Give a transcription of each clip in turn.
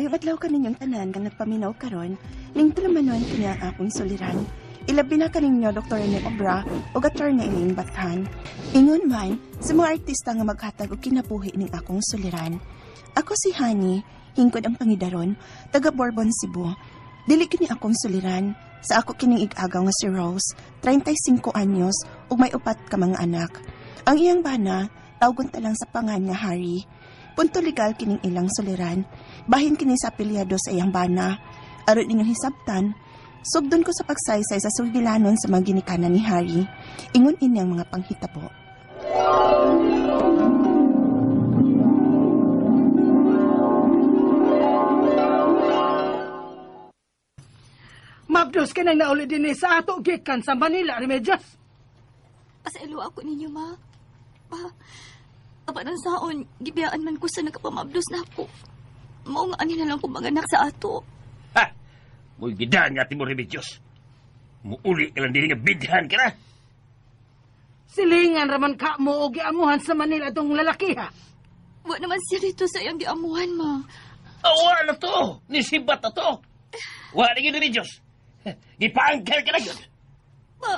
Maayong adlaw ka ninyong tanan nga nagpaminaw karon, ning tulamanon kini ang akong suliran. Ilabi na kaninyo Dr. Rene Obra o Attorney Elaine Bathan. Ingon man, sa mga artista nga maghatag og kinabuhi ning akong suliran. Ako si Honey, hingkod ang pangidaron, taga Bourbon, Cebu. Dili kini akong suliran. Sa ako kining ig-agaw nga si Rose, 35 anyos ug may 4 ka mga anak. Ang iyang bana, tawgon ta lang sa pangan nga Harry. Punto legal kining ilang suliran. Bahin kini sa apelyado sa iyang bana. Aron inyong hisabtan, sugdon ko sa pagsaysay sa sugilanon sa mga ginikanan ni Harry. Ingon inyang mga panghitabo. Mabdos ka nang nauli din sa ato gikan sa Manila, Remedios. Pasaylo ako ninyo, ma. Apa nang saon, gibiyaan man ko sa nagkapamabdos na ako. Mao nga ani na lang kong manganak sa ato. Ha! Mo'y gidahan nga Timor Remedios. Muuli ka lang din nga bidhan ka na. Silingan raman ka mo o giamuhan sa Manila itong lalaki, ha? Wa naman siya dito sa iyang giamuhan, ma. Awa na to! Nisibat na to! Wa na yun, Remedios. Gipaangkal ka na yun. Ma.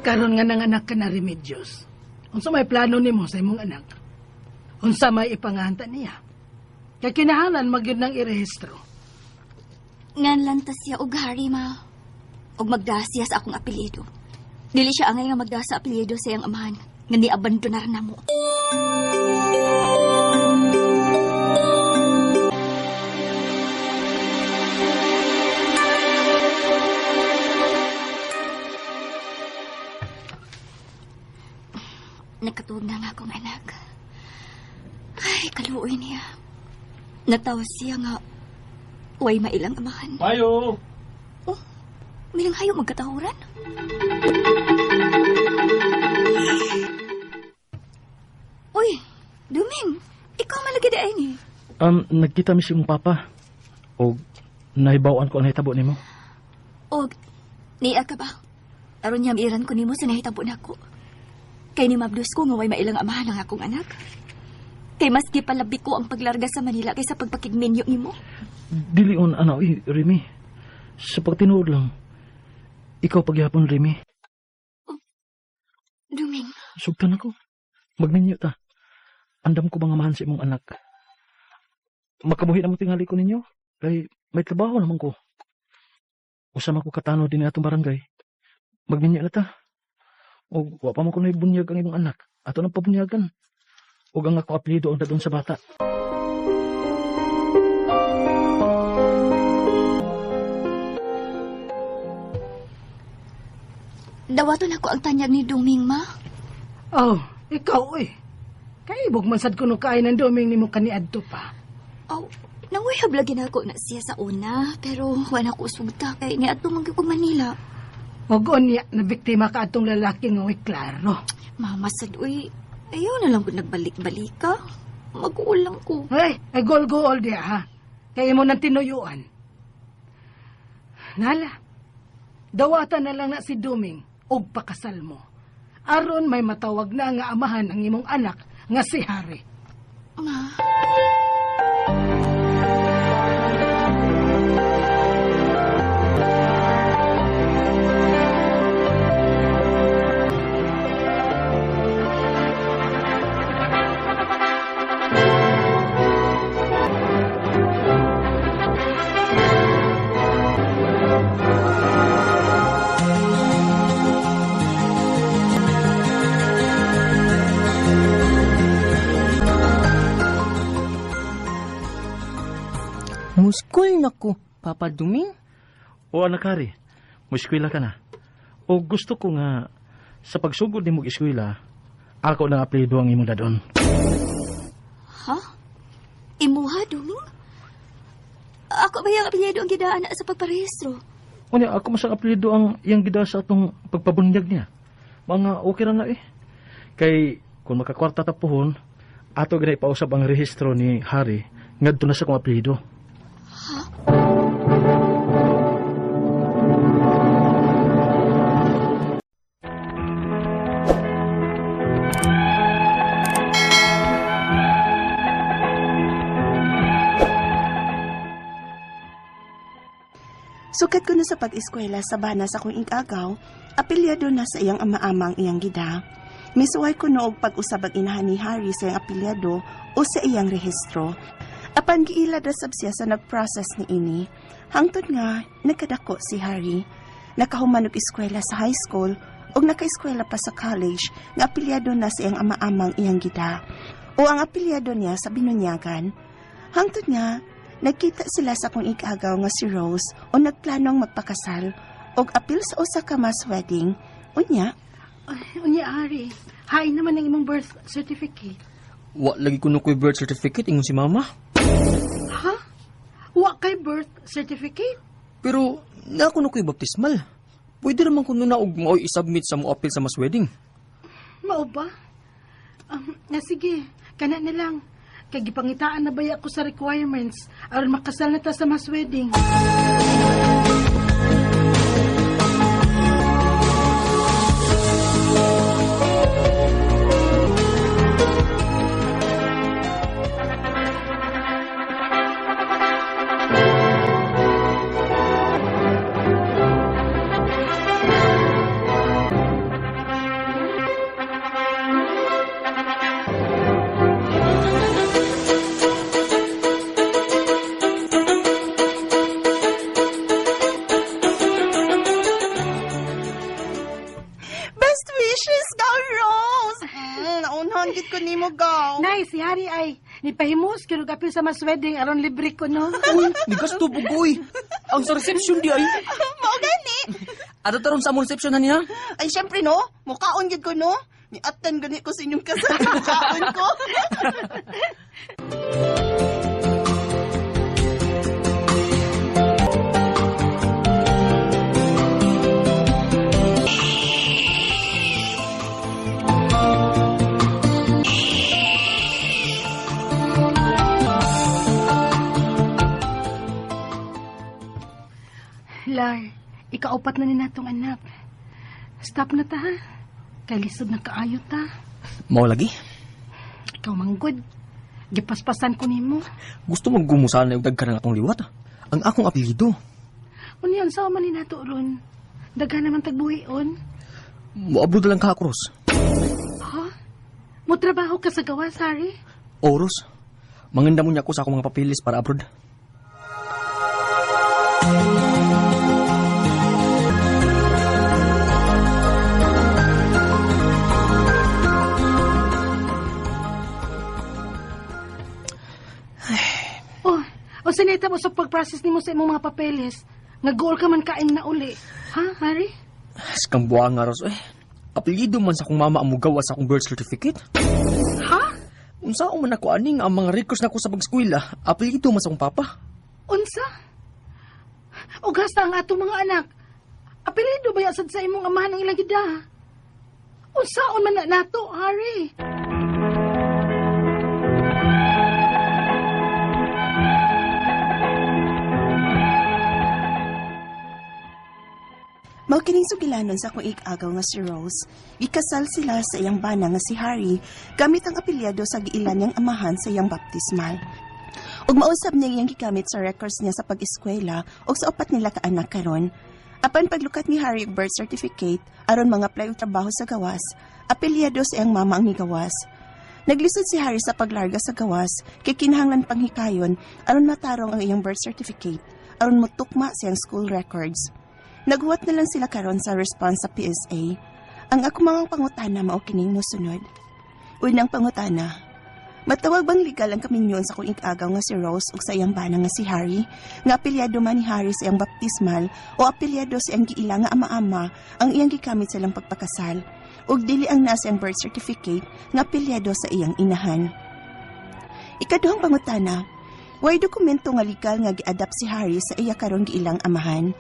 Karon nga nanganak ka na, Remedios. Unsa may plano nimo sa imong anak? Unsa may ipangahanta niya? Kaya kinahanglan magyud ng irehistro. Ngan lantas siya og Harry, ma. Og magdasiya sa akong apelyido. Dili siya angay nga magdasa apelyido sa iyang amahan. Nga ni-abandonar na mo. Nagkatuog na nga akong anak. Ay, kaluoy niya. Natawa siya nga way mailang amahan. Mayo! Oh, milang hayo magkatahuran. Uy, Duming, ikaw malagi daay ni. Nagkita mi si mong papa. O, nahibawaan ko ang nahitabo nimo. O, niya ka ba? Aron niyam iran ko nimo sa nahitabo na ko. Kay ni mabdos ko nga way mailang amahan ang akong anak. Kay maski palabi ko ang paglarga sa Manila kaysa pagpakigmenyo nimo. Dili on, Remy. Sa pagtinuod lang. Ikaw pagyapon, Remy. Oh, Duming. Sugtan ako. Magninyo ta. Andam ko bang amahan sa imong anak. Makabuhi na mo tingali ko ninyo. Kay may trabaho naman ko. Usama ko katano din atong barangay. Magninyo na ta. O wa pa mo ko na ibunyag ang imong anak. Ato nang pabunyagan. O ang ako apelido ang dadon sa bata. Dawaton ako ang tanyag ni Duming, ma. Oh, ikaw eh. Kaibog masad ko no kain ng Duming ni mo kaniadto pa. Oh, nanguyab lagi na ako na siya sa una. Pero wala ko usugta kay ni ato ko Manila. Og unya na biktima ka atong lalaki nga way klaro. Mama sad, uy. Ayaw na lang ko nagbalik-balik ka. Mag-uulang ko. Ay gol-gol diya ha. Kaya mo nang tinuyuan. Nala, dawatan na lang na si Duming og pakasal mo. Aron may matawag na nga amahan ang imong anak nga si Harry. Ma. Muskul na ko, Papa Duming. O anak Harry, mo eskwela ka na. O gusto ko nga sa pagsugod ni mo eskwela, ako lang apelido ang imong dadon. Ha? Imuha, Duming? Ako ba yung apelyido ang gidaan sa pagparehistro? Unya, ako masang apelido ang iyang gida sa atong pagpabunyag niya. Mga okay na eh. Kay, kung makakwarta tapuhon, ato gina ipausap ang rehistro ni Harry, ngadto na sa kong apelido. Sukat ko na sa pag-eskwela sa bana sa kong igagaw, apelyado na sa iyang ama-amang iyang gida. Misuway ko noog pag-usab ang inahan ni Harry sa iyang apelyado o sa iyang rehistro. Apan giila da sab siya sa nag-process ni ini. Hangtod nga, nagkadako si Harry. Nakahuman og eskwela sa high school o naka-eskwela pa sa college nga apelyado na sa iyang ama-amang iyang gida. O ang apelyado niya sa binunyagan. Hangtod nga, nagkita sila sa kung ikagaw nga si Rose o nagplanong magpakasal og apil sa usa ka mass wedding. Unya, Unya, Ari. Hain naman ang imong birth certificate. Wa lagi ko ko'y birth certificate ingon si mama. Ha? Wa kay birth certificate? Pero na ko ko'y baptismal. Pwede naman ko na og maoy isubmit sa mo appeal sa mas wedding. Mao ba? Sige, kana na lang. Kay gipangitaan na baya ko sa requirements aron makasal na ta sa mas wedding. best wishes, gaw Rose! Naunhan gid ko nimo gaw. Nay, si Hari ay nipahimos kilo apil sa mas wedding aron libre ko no. Uy, nigas to bugoy. Ang sa reception di ay. Mao gani. Ano taron sa among reception niya? Ay syempre no, mukaon gid ko no. Ni-attend gani ko sa inyong kasal mukaon ko. Lar, ikaupat na ni natong anak. Stop na ta ha. Kay lisod na kaayo ta. Mao lagi. Ikaw manggod. Gipaspasan ko nimo. Gusto maggumusan na yung dagkan ng akong liwat. Ang akong apelyido. Unyan sa man ni nato ron. Daghan naman tagbuhion. Moabot na lang ka, Cruz. Ha? Mo trabaho ka sa gawas, Hari? Oros. Manganda mo niya ako sa akong mga papilis para abroad. O sinita mo sa pag-process nimo sa imong mga papeles. Nag-goal ka man kain na uli. Ha, Hari? Skang buwang nga, Ros. Apelyido man sa akong mama ang mugawa sa akong birth certificate. Ha? Unsa man ako aning ang mga records nako sa pag-eskwela, apelyido man sa akong papa. Unsa? O gasta ang atong mga anak. Apelido ba yasad sa imong amahan ng ilang gida? Unsaon man na nato, Hari? Mao kining sugilanon sa akong ik-agaw nga si Rose. Gikasal sila sa iyang bana nga si Harry gamit ang apelyado sa giilan niyang amahan sa iyang baptismal. Ug mausab niya iyang gigamit sa records niya sa pag-eskwela ug sa upat nila ka anak karon. Apan paglukat ni Harry og birth certificate aron mga apply og trabaho sa gawas, apelyado sa iyang mama ang nigawas. Naglisod si Harry sa paglarga sa gawas kay kinahanglan panghikayon aron matarong ang iyang birth certificate aron motukma sa iyang school records. Naghuwat na lang sila karon sa response sa PSA. Ang ako mga pangutana mao kining mosunod. Unang pangutana, matawag bang legal ang kaminyon sa kung ik-agaw nga si Rose ug sa iyang bana nga si Harry? Nga apelyado man ni Harry sa iyang baptismal o apelyado sa iyang giila nga ama-ama ang iyang gikamit sa ilang pagpakasal? Ug dili ang nasa iyang birth certificate nga apelyado sa iyang inahan. Ikaduhang pangutana, way dokumento nga legal nga gi-adapt si Harry sa iya karong giilang amahan?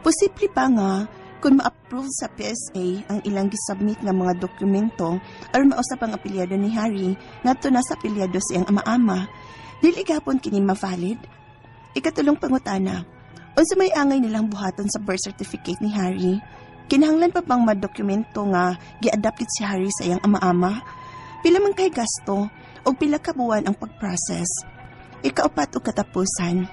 Posible pa nga kung ma-approve sa PSA ang ilang gisubmit nga mga dokumento aron mausap ang apelyado ni Harry ngadto na sa apelyado sa iyang ama-ama, dili gapon kini ma-valid. Ikatulong pangutana. Unsa may angay nilang buhaton sa birth certificate ni Harry? Kinahanglan pa bang madokumento nga gi-adopted si Harry sa iyang ama-ama? Pila man kay gasto o pila ka buwan ang pag-process? Ikaupat o katapusan.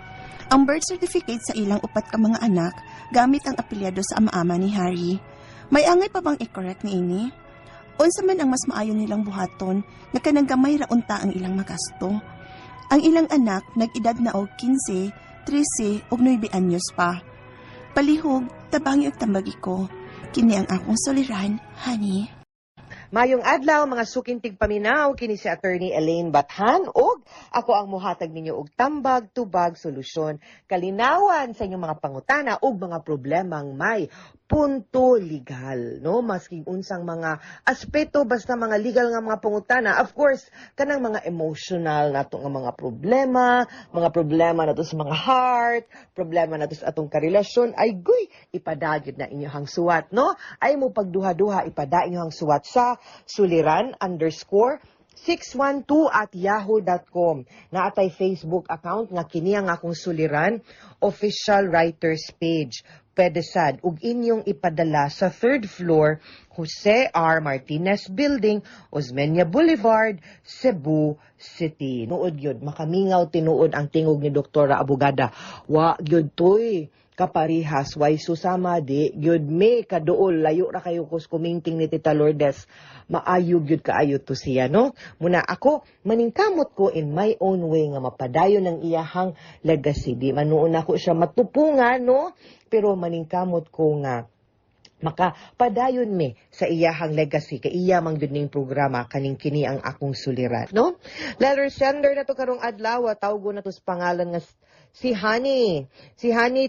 Ang birth certificate sa ilang upat ka mga anak gamit ang apelyado sa ama-ama ni Harry. May angay pa bang i-correct ni ini? Unsa man ang mas maayo nilang buhaton na kanang gamay ra unta ang ilang magasto? Ang ilang anak nag-edad na og 15, 13 ug 9 anyos pa. Palihog, tabangi ug tambagi ko. Kini ang akong soliran, honey. Mayong adlaw mga sukintig paminaw kini si Attorney Elaine Bathan ug ako ang mohatag ninyo og tambag tubag solusyon kalinawan sa inyong mga pangutana ug mga problemang may punto legal no maski unsang mga aspeto basta mga legal nga mga pangutana, of course kanang mga emotional nato nga mga problema nato sa mga heart, problema nato sa atong karelasyon ay guy ipadagid na inyong suwat no ay mo pagduha-duha ipada inyong suwat sa suliran_612@yahoo.com. Naatay Facebook account nga kini ang akong suliran, official writers page. Pwede sad ug inyong ipadala sa 3rd floor Jose R. Martinez Building, Osmeña Boulevard, Cebu City. Nuod yun, makamingaw tinuod ang tingog ni Doktora Abogada. Wa gyud toy kaparihas way susama di gyud me kaduol layo ra kayo kus kumingting ni Tita Lourdes maayo gyud kaayo to siya no muna ako maningkamot ko in my own way nga mapadayon ng iyahang legacy di manuon ako siya matupungan no pero maningkamot ko nga makapadayon me sa iyahang legacy kay iya mang gyud ning programa kaning kini ang akong suliran no letter sender na to karong adlaw tawgo na to sa pangalan nga si Honey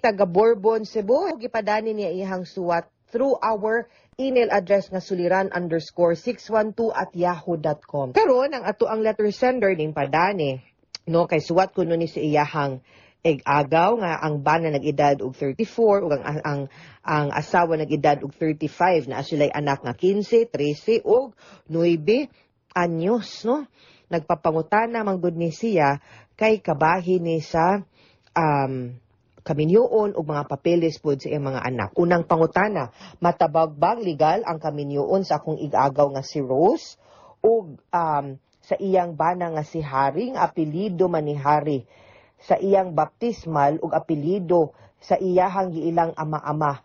taga Bourbon, Cebu. Gipadani niya iyang suwat through our email address nga suliran_612@yahoo.com. Pero ang ato ang letter sender ning padani no kay suwat kuno ni si iyahang eg-agaw nga ang bana nag-edad og 34 ug ang asawa nag-edad og 35 na sila'y anak nga 15, 13 ug 9 anyos no. Nagpapangutana manggod ni siya kay kabahin ni sa kaminyoon o mga papeles po sa iyang mga anak. Unang pangutana, matabagbag legal ang kaminyoon sa akong igagaw nga si Rose o sa iyang bana nga si Harry, nga apelido man ni Harry, sa iyang baptismal o apelido sa iyahang giilang ama-ama.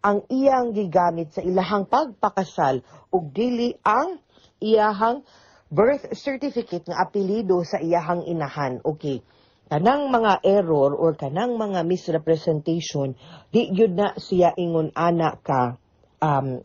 Ang iyang gigamit sa ilahang pagpakasal o dili ang iyahang birth certificate nga apelido sa iyahang inahan. Okay. Kanang mga error or kanang mga misrepresentation, di yun na siya ingon anak ka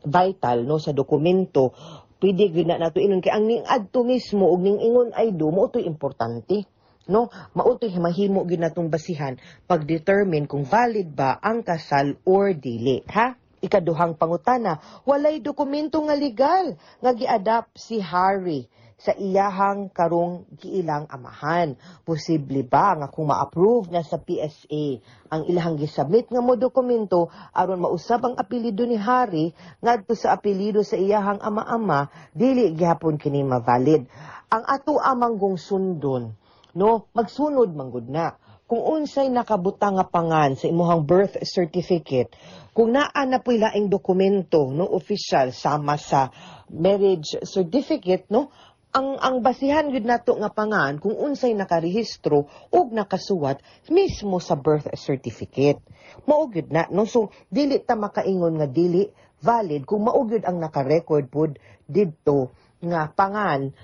vital no sa dokumento. Pwede yun na nato inon kay ang ning adto mismo og ning ingon ay do mo to importante. No, mautoy mahimo gyud natong basihan pag-determine kung valid ba ang kasal or dili, ha? Ikaduhang pangutana, walay dokumento nga legal nga gi-adapt si Harry sa iyahang karong giilang amahan. Posible ba nga kung ma-approve na sa PSA ang ilahang gisubmit nga mo dokumento aron mausab ang apelyido ni Harry ngadto sa apelyido sa iyahang ama-ama, dili gihapon kini ma-valid. Ang ato amanggong sundon, no, magsunod manggod na. Kung unsay nakabutang nga pangan sa imuhang birth certificate, kung naa na po'y laing dokumento, no, official sama sa marriage certificate, no, ang basihan gud nato nga pangan kung unsay nakarehistro ug nakasuwat mismo sa birth certificate. Mao gyud na no, so dili ta makaingon nga dili valid kung mao gyud ang naka-record pod didto nga pangan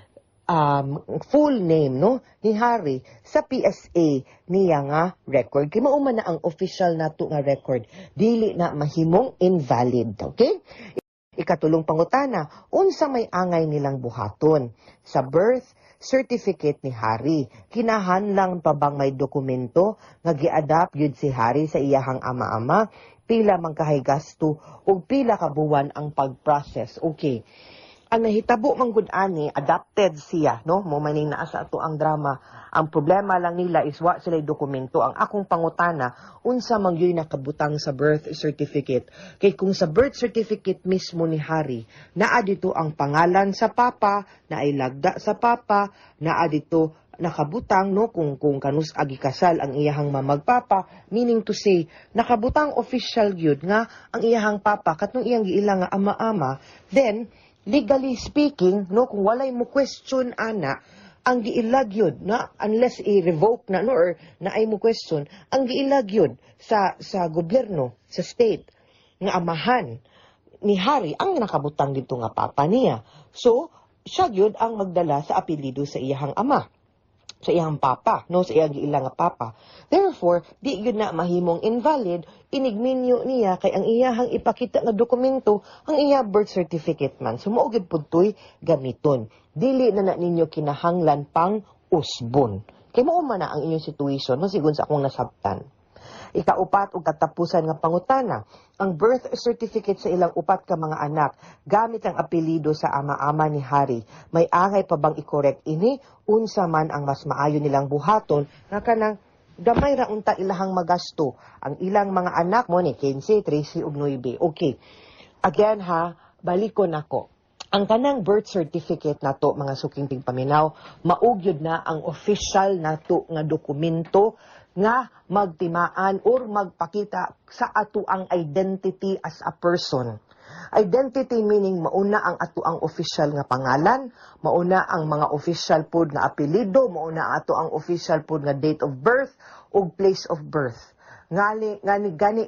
full name no ni Harry sa PSA niya nga record kay mao man na ang official nato nga record, dili na mahimong invalid. Okay. Ikatulong pangutana, unsa may angay nilang buhaton sa birth certificate ni Harry? Kinahanglan pa bang may dokumento nga gi-adapt yun si Harry sa iyahang ama-ama? Pila man kahay gasto o pila ka buwan ang pag-process? Okay. Ang nahitabo man gud ani adopted siya no mo maning naa sa ato ang drama. Ang problema lang nila is wa sila dokumento. Ang akong pangutana, unsa man gyud nakabutang sa birth certificate? Kay kung sa birth certificate mismo ni Harry naa dito ang pangalan sa papa, naay lagda sa papa, naa dito nakabutang no kung kanus agi kasal ang iyahang mamagpapa, meaning to say nakabutang official gyud nga ang iyahang papa katong iyang giila nga ama-ama, then legally speaking no kung walay mo question ana ang giilag yun na unless i-revoke na no or na ay mo question ang giilag yun sa gobyerno sa state nga amahan ni Hari ang nakabutang dito nga papa niya. So siya gyud ang magdala sa apelyido sa iyahang ama, sa iyang papa, no, sa iyang giila nga papa. Therefore, di gyud na mahimong invalid, inigminyo niya kay ang iyahang ipakita nga dokumento, ang iya birth certificate man. So, mao gyud pudtoy gamiton. Dili na ninyo kinahanglan pang usbon. Kay mao man na ang inyong situation, masigon sa akong nasabtan. Ikaupat ug katapusan nga pangutana, ang birth certificate sa ilang upat ka mga anak gamit ang apelyido sa ama-ama ni Hari. May angay pa bang i-correct ini? Unsa man ang mas maayo nilang buhaton nga kanang gamay ra unta ilahang magasto. Ang ilang mga anak mo ni 15, 13 ug 9. Okay. Again ha, balikon ako. Ang kanang birth certificate nato mga suking tingpaminaw, maugyod na ang official nato nga dokumento nga magtimaan or magpakita sa ato ang identity as a person. Identity meaning mauna ang ato ang official nga pangalan, mauna ang mga official pod nga apelyido, mauna ato ang official pod nga date of birth ug place of birth. Gani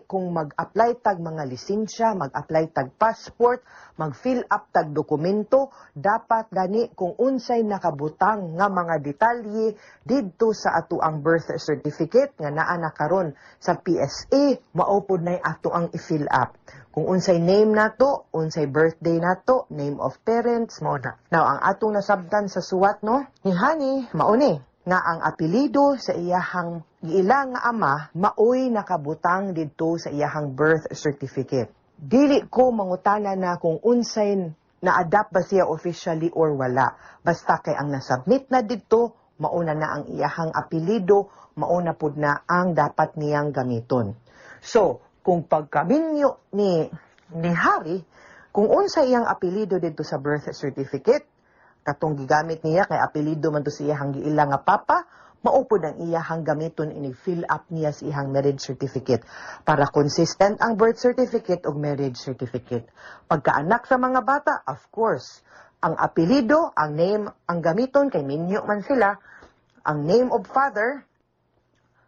kung mag-apply tag mga lisensya, mag-apply tag passport, mag-fill up tag dokumento, dapat gani kung unsay nakabutang nga mga detalye didto sa ato ang birth certificate nga naa na karon sa PSA, maupod na ato ang i-fill up. Kung unsay name nato, unsay birthday nato, name of parents, mao na. Now, ang atong nasabtan sa suwat no, ni Hani, mauni nga ang apelyido sa iyahang giila nga ama maoy nakabutang didto sa iyahang birth certificate. Dili ko mangutana na kung unsay na-adapt ba siya officially or wala. Basta kay ang nasubmit na didto, mauna na ang iyahang apelyido, mauna pud na ang dapat niyang gamiton. So, kung pagkaminyo ni Hari, kung unsay iyang apelyido didto sa birth certificate, katong gigamit niya kay apelyido man to sa iyahang giila nga papa, maupod ang iyahang gamiton ini fill up niya sa iyahang marriage certificate para consistent ang birth certificate ug marriage certificate. Pagkaanak sa mga bata, of course, ang apelyido, ang name, ang gamiton kay minyo man sila, ang name of father,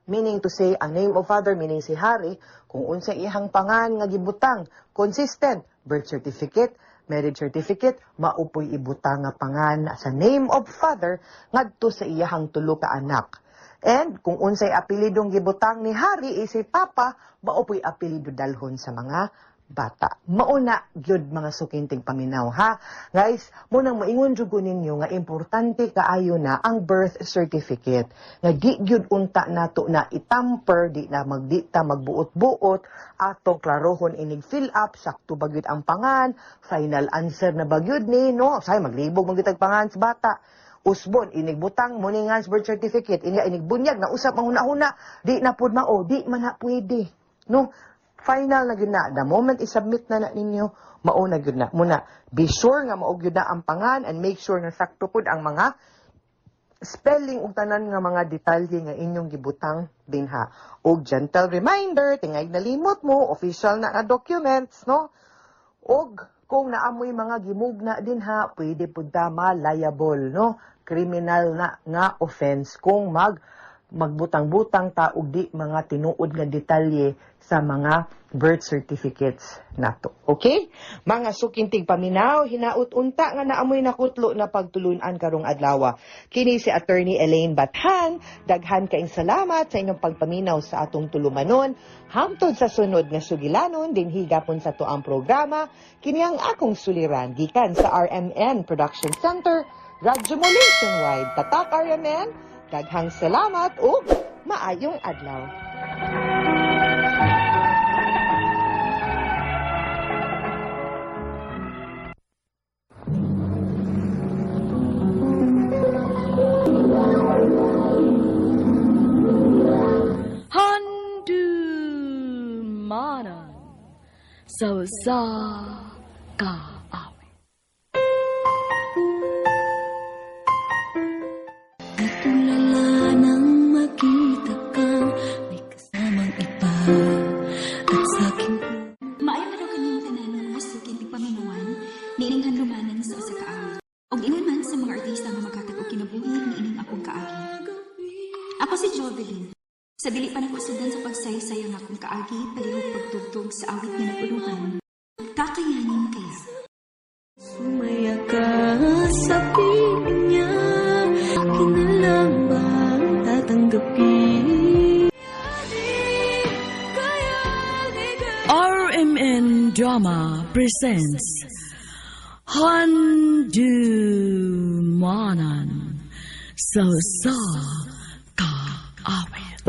meaning to say, ang name of father meaning si Hari, kung unsa iyahang pangan nga gibutang, consistent, birth certificate, marriage certificate, maupoy ibutang nga pangan sa name of father ngadto sa iyahang tulo ka anak. And kung unsay apelidong gibutang ni Hari si Papa, maupoy apelido dalhon sa mga bata. Mauna gyud mga sukinting paminaw ha. Guys, munang maingon jud ko ninyo nga importante kaayo na ang birth certificate. Nga di gyud unta nato na itamper, di na magdita magbuot-buot atong klarohon inig fill up sakto ba gyud ang pangan, final answer na ba gyud ni no. Say maglibog magitag pangan sa bata. Usbon, inigbutang mo ni nga birth certificate, inigbunyag na usap mahuna-huna, di na pud mao, di man na pwede. No? Final na gyud na. The moment i-submit na ninyo, mao na gyud na. Muna, be sure nga mao gyud na ang pangan and make sure nga sakto pud ang mga spelling ug tanan nga mga detalye nga inyong gibutang dinha. Og gentle reminder, tingay nalimot mo, official na documents, no? Og kung naamoy mga gimugna dinha, pwede pud ta liable, no? Criminal na nga offense kung magbutang-butang ta og di mga tinuod nga detalye sa mga birth certificates nato. Okay? Mga sukintig paminaw, hinaut unta nga naamoy nakutlo na pagtulunan karong adlaw. Kini si Attorney Elaine Bathan, daghan kaayong salamat sa inyong pagpaminaw sa atong tulumanon. Hangtod sa sunod nga sugilanon din higapon sa tuang programa, kini ang akong suliran gikan sa RMN Production Center, Radyo mo nationwide. Tatak RMN, daghang salamat ug maayong adlaw. Handumanan sa kaawi. Itulala sa mga artista nga maghatag og kinabuhi ni ining akong kaagi. Ako si Jovelyn. Sa dili pa nako sudan sa pagsaysay ang akong kaagi, palihog pagtugtog sa awit nga nag-unuhan. Kakayanin kaya. Sumaya ka sa piling niya, akin na lang ba tatanggapin? RMN Drama presents Handumanan sa Kaawit.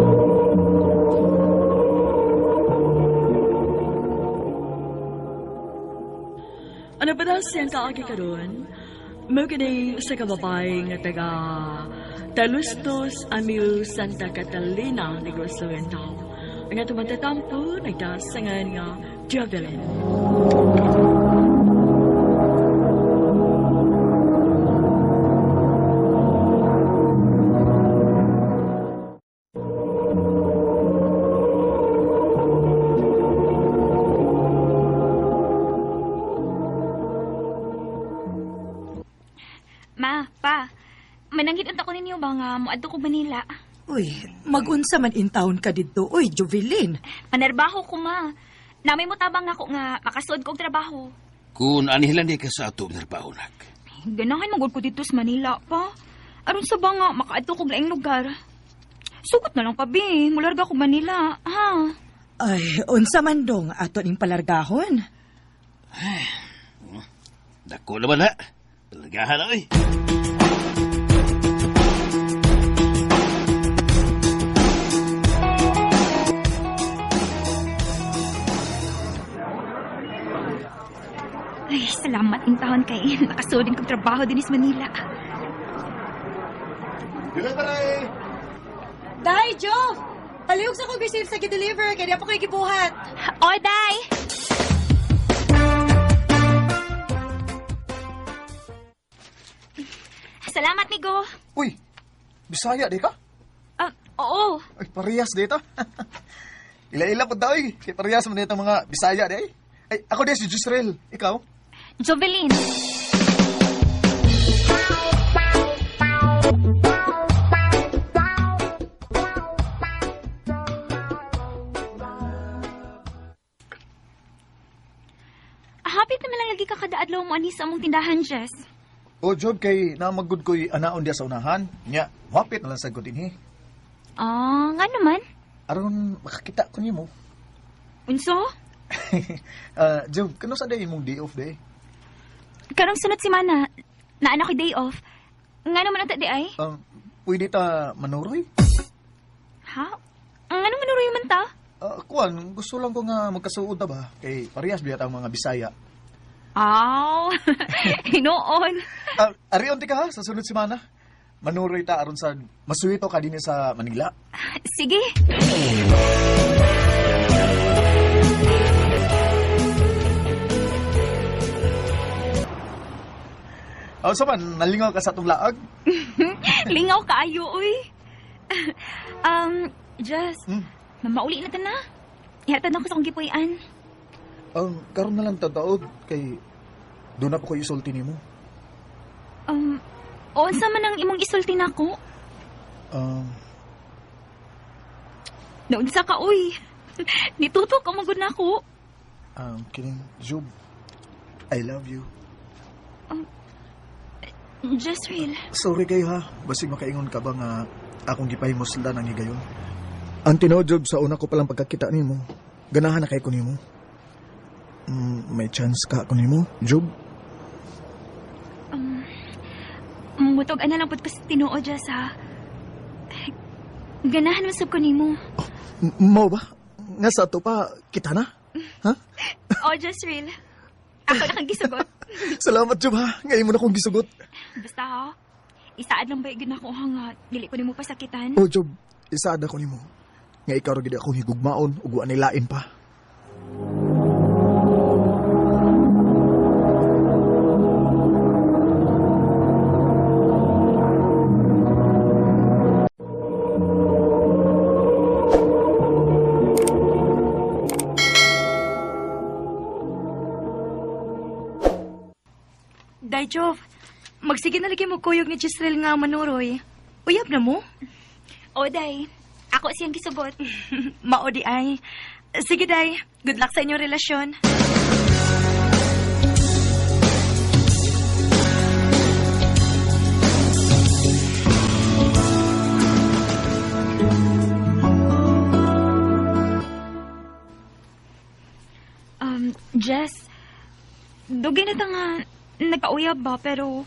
Ano ba daw siyang kaagi ka doon? Magiging sa kababay nga taga Talustos, Amiu, Santa Catalina, Negros Oriental. Ang atong matatampo, nagdasangan nga Jovelyn. Ma, pa, mananggit unta ko ninyo ba nga moadto ko Manila? Uy, magunsa man in town ka dito. Uy, Jovelyn. Manarbaho ko, ma. Namay mo tabang ako nga makasuod ko og trabaho. Kung anihilan di ka sa ato, narbaho nak. Ganahan magod ko dito sa Manila, pa. Aron sa ba nga makaadto kog laing lugar. Sugot na lang pa, bi. Mularga ko Manila, ha? Ay, unsa man dong ato ning palargahon. Dako naman ha. Palagahan na, oy. Ay, salamat yung taon kay nakasuod kong trabaho din sa Manila. Day, Jove! Palihog sa kong bisil sa gi-deliver, kaya di ako kayo gibuhat. O, day! Salamat, Migo. Uy, Bisaya di ka? Oo. Ay, parehas dito. Ila-ila po daw eh. Kaya parehas mo dito mga Bisaya di. Ay, ako din si Jusrel. Ikaw? Jovelyn. Hapit naman lang lagi ka kadaadlaw mo ani sa among tindahan, Jess. O, Job, kay namagod ko'y anaon diya sa unahan. Nya, wapit na lang sa godin eh. Nga naman. Aron makakita ko niyo mo. Unso? Job, kano sa day mong day off day? Karong sunod si Mana, na anak ko day off. Nga naman ang tadi ay? Pwede ta manuroy? Ha? Nga naman naruyo man ta? Kuan, gusto lang ko nga magkasuod na ba? Kay parehas biya ang mga Bisaya. Aw, hinoon. Arion ti ka ha, sa sunod semana. Manuroy ta aron sa masuwito ka din sa Manila. Sige. Sa man, nalingaw ka sa itong laag? Lingaw kaayo, uy. Just, mamauli na ta na. Ihatad na ko sa kong gipuyan. Karon na lang tataod kay doon na po ko isulti nimo. Unsa man ang imong isulti nako? Naunsa ka, uy. Nitutok ka magod nako. Kining, Job, I love you. Just real. Sorry kayo ha, basig makaingon ka ba nga akong gipahimoslan ang higayon. Ang tinuod, Job, sa una ko palang pagkakita nimo, ganahan na kay ko nimo. May chance ka ko nimo, Job? Mutog ana lang pud ko sa tinuod dya sa... Ganahan mo sab ko nimo. Mao ba? Nga sa ato pa, kita na? Ha? Just real. Ako na kang gisugot. Salamat, Job ha. Ngayon mo na kong gisugot. Basta ha, isaad lang ba igid na ko hangat. Dili ko nimo pasakitan. Job, isaad ako nimo. Nga ikaw rin akong higugmaon, uguan nilain pa. Day, Jove. Magsige na lagi mo kuyog ni Gisrel nga manuroy. Uyab na mo? O, day. Ako siyang gisugot. Mao di ay. Sige, day. Good luck sa inyong relasyon. Jess, dugay na ta nga nagkauyab ba, pero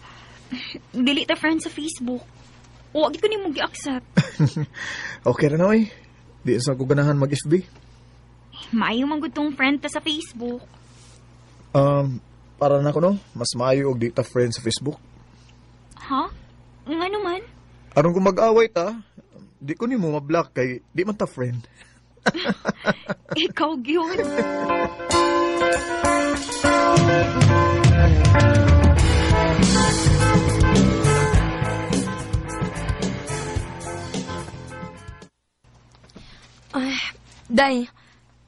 dili ta friend sa Facebook. Huwag ko ni mo gi-accept. Okay na na, oy. Di sa ko ganahan mag-FB. Maayo man gud tong friend ta sa Facebook. Para na ko, no? Mas maayo og di ta friend sa Facebook. Ha? Nga naman? Aron kung mag-away ta, di ko ni mo ma-block kay di man ta friend. Ikaw, gyud. Ay, Day,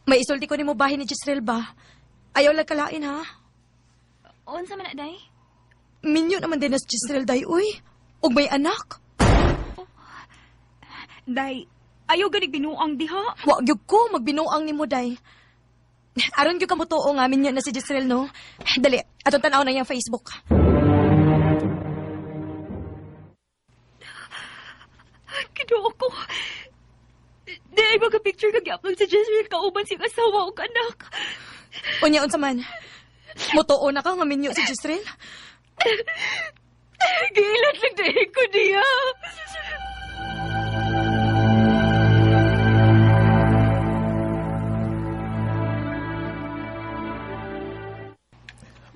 may isulti ko ni mo bahay ni Gisrel ba? Ayaw lang kalain, ha? Unsa man na, day? Minyo naman din na si Gisrel, Day, uy. Og may anak. Day, ayaw ganig binuang diha. Wag gyud ko magbinuang nimo, Day. Aron gyud ka mo tuo nga minyo na si Gisrel, no? Dali, atong tanaw na yung Facebook. Kinuha ko. Di ay mga picture kag upload sa Gisrel kauban siyang asawa o anak. Unya, unsa man? Mutuo na ka nga minyo si Gisrel? Gilat lang dahil ko niya.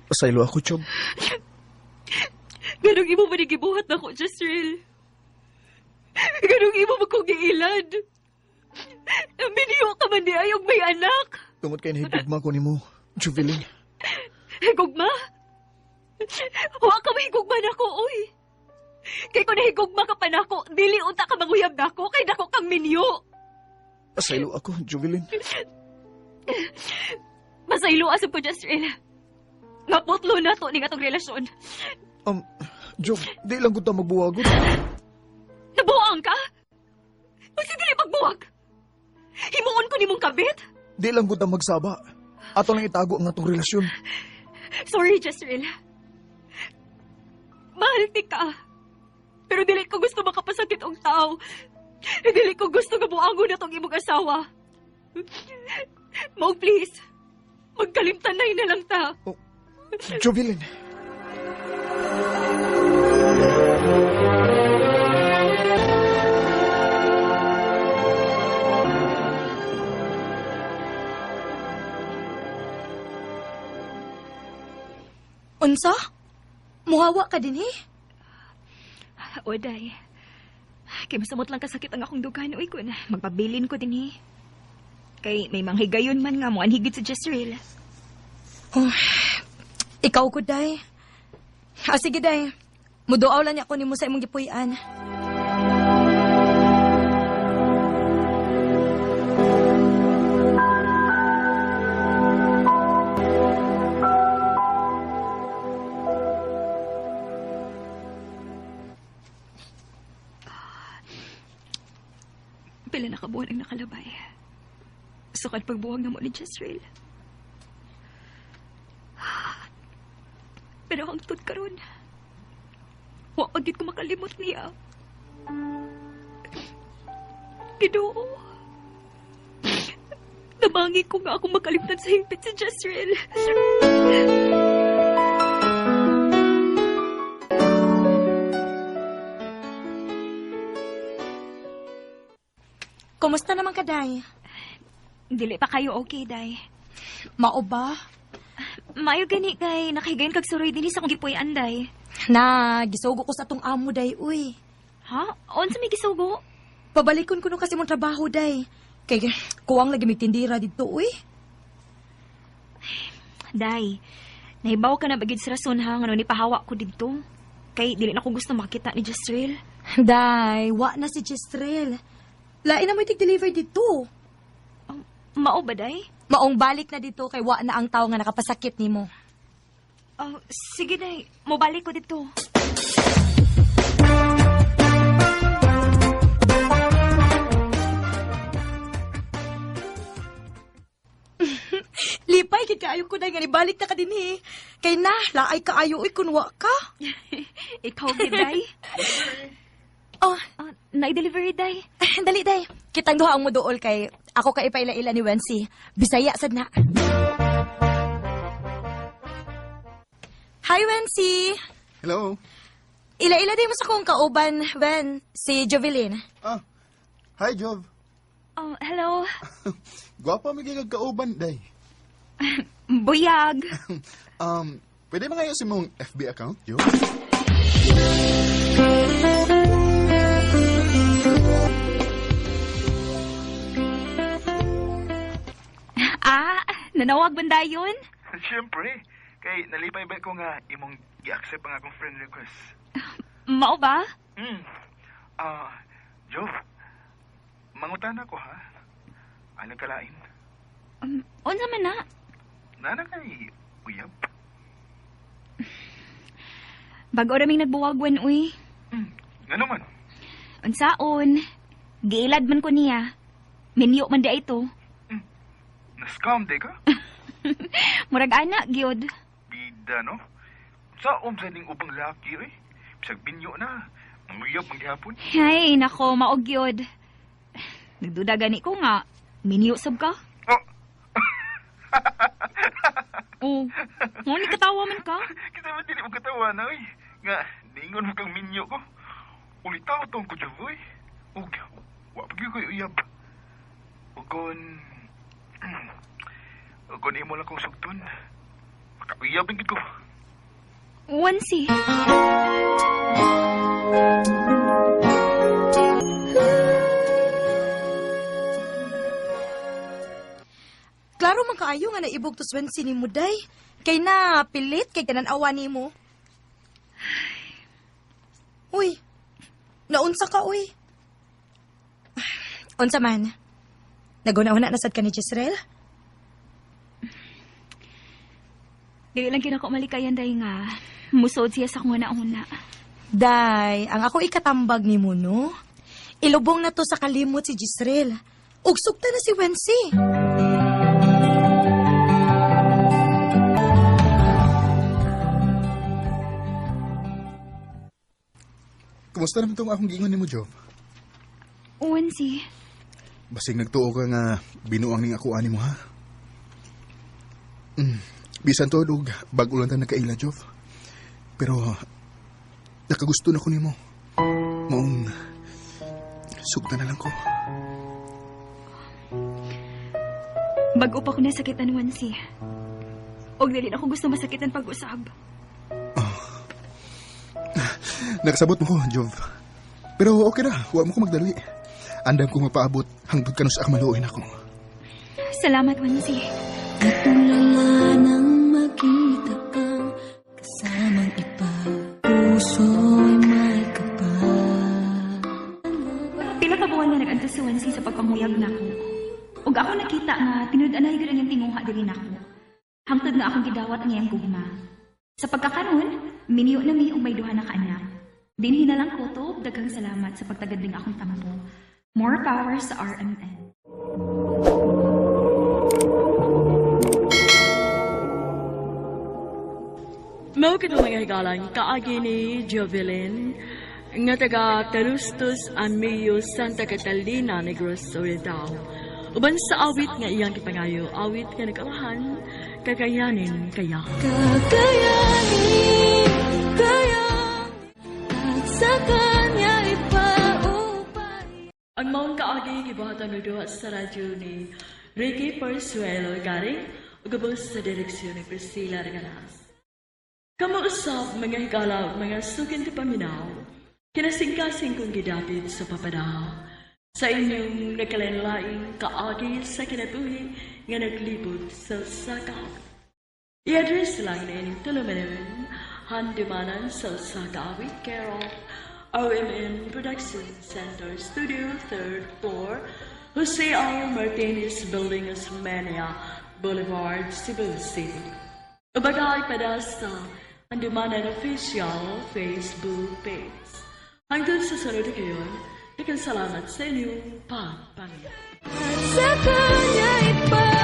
Pasaylo ako, Chog. Ganong imo manigibuhat na ko, Gisrel. Ganong imo magkugiilad. Biniyo ka man di ayong may anak. Tungod kay nahigugma ko ni mo, Juvelin. Higugma? Huwag ka mahigugma na ko, uy. Kay kung nahigugma ka pa na ko, dili unta ka manguyab na ko, kay dako kang minyo. Pasaylo ako, Juvelin. Masaylo asap ko, Gisrel. Naputlo na to ni atong relasyon. Jog, di lang ko ta magbuwagot. Nabuang ka? O sige na magbuwag. Himuon ko ni mong kabit? Di lang ko ta magsaba. Ato lang itago ang atong relasyon. Sorry, Gisrel. Mahal ti ka. Pero dili ko gusto makapasakit ang tao. Dili ko gusto nga buangon na tong imong asawa. Mo, please. Magkalimtanay na lang ta. Juvelin. Unsa? Muhawa ka din, eh? Oday. Kay masamot lang kasakit ang akong dugan. Uy, kun. Magpabilin ko din, eh. Kay may manghigayon man nga mo anhigit sa Gisrel. Oh, ikaw ko, Day. Sige, Day. Muduaw lang niya ako ni mo sa imong gipuy-an. Pila na kabuhan ang nakalabay. Sukad pagbuwag na mo ni Gisrel. Pero hangtod karon, wa pagit ko makalimot niya. Ginoo. Nabangi ko nga akong makalimtan sa higpit si Gisrel. Kumusta naman ka, Day? Dili pa kayo okay, Day. Mao ba? Mayo gani kay nakahigayon kag suroy dinhi sa akong gipuy-an, Day. Na, gisugo ko sa atong amo, Day, uy. Ha? Unsa may gisugo? Pabalikon ko no kasi mong trabaho, Day. Kay kuwang lagi may tindira dito, uy. Day, nahibaw ka na bagid sa rason ha, nga ni pahawa ko dito. Kay dili na ko gusto makita ni Gisrel. Day, wa na si Gisrel. Lain na mo itig-deliver dito. Mao ba, Day? Maong balik na dito kay wa na ang tao nga nakapasakit nimo. Sige, Day. Mobalik ko dito. Lipay, kay kaayo ko na nga, ibalik na ka din eh. Kay na, laay kaayo, kunwa ka. Ikaw, Day. Oh, Na-delivery, Day. dali, day. Kitang duha ang muduol kay ako kay ipaila-ila ni Wensi. Bisaya sad na. Hi, Wensi. Hello. Ila-ila din mo sa kong kauban, Wen. Si Jovelyn. Ah, hi, Jov. Oh, hello. Gwapa magigag kauban, day. Buyag. Pwede ba ngayon si mong FB account, Jov? Nanawag banda yun? Siyempre. Kay nalipay ba ko nga imong i-accept ang akong friend request. Mao ba? Jov, mangutan ako ha. Ano kalain? Unsa man na? Nana kay uyab. Bago raming nagbuwagwan, uy. Nga naman. Unsaon? Giilad man ko niya. Minyo man di ito. Na-scam de ka? Murag anak, gyud. Bida, no? Sa sa ning ubang laki, eh. Bisag binyo na. Manguyab manghapon. Ay, nako, maog gyud. Nagduda gani ko nga. Minyo sab ka? Oh, ni katawa man ka? Kita man dili mo katawa na, eh. Nga, ningon mo kang minyo ko. Ulitaw tong ko, Javoy. Ug, wapag ko uyab. Ug kung imo lang kong sugton, makauyabin ko. Wansi. Klaro man kaayo nga naibog tos Wensi ni Muday. Kay na pilit kay kananawa ni mo. Uy, naunsa ka, uy. Unsa man? Naguna-una nasad ka ni Jezreel? Dili lang kinako malikayan, day nga. Musod siya sa kung una-una. Day, ang ako ikatambag ni mo, no? Ilubong na to sa kalimot si Jezreel. Ugsugta na si Wensi. Kumusta naman itong akong gingon ni mo, Jov? Wansi. Basig nagtuo ka nga binuang ning ako ani mo, ha? Bisan to, dug, bago lang tayo nagkaila, Jov. Pero, nakagusto na ko ni mo. Maong, sugta na lang ko. Bago pa ko nasakitan, Wansi. Og dili na ako gusto masakitan pag-usab. Nakasabot mo ko, Jov. Pero okay na, huwag mo ko magdali. Andam ko mapaabot hangtod ka no sa akamaluin ako. Salamat, Wansi. Natulala nang makita kang kasamang iba. Puso'y may kapal. Pila ka buwan na nag-antos si Wansi sa pagpanguyag na ko. Ug ako nakita nga tinud-anay gud ang iyang tingungha diri nako. Hangtod nga akong gidawat ang iyang gugma. Sa pagkakaroon, minyo na mi og may duha na ka anak. Dinhi na lang ko to, daghang salamat sa pagtagadling akong tampo. More power sa RMN. Mao kito mga higalang kaagi ni Jovelyn nga taga Tarustos Amio Santa Catalina Negros Oriental. Uban sa awit nga iyang kipangayo, awit nga nag-amahan, kakayanin kaya. Kakayanin kaya at sa kanya ipaupay. Ang maong kaagi ibuhatan ng duha sa radyo ni Ricky Persuelo galing ugabos sa direksyon ni Priscilla Regalas. Kamuusap mga higala mga sukin ti paminaw, kinasingkasing kong gidapit sa papadaw. Sa inyong nakalenlaing kaagi sa kinabuhi nga naglibot sa sakaw. I-address lang na inyong tulumanan, handimanan sa Sakawit Carol, OMN Production Center Studio 3rd floor, Jose R. Martinez Building, Osmania Boulevard, Cebu City. Ubagay pada sa Andumanan Official Facebook page. Hanggang sa sunod na ngayon, salamat sa inyong pagpapalit. At sa kanya ipa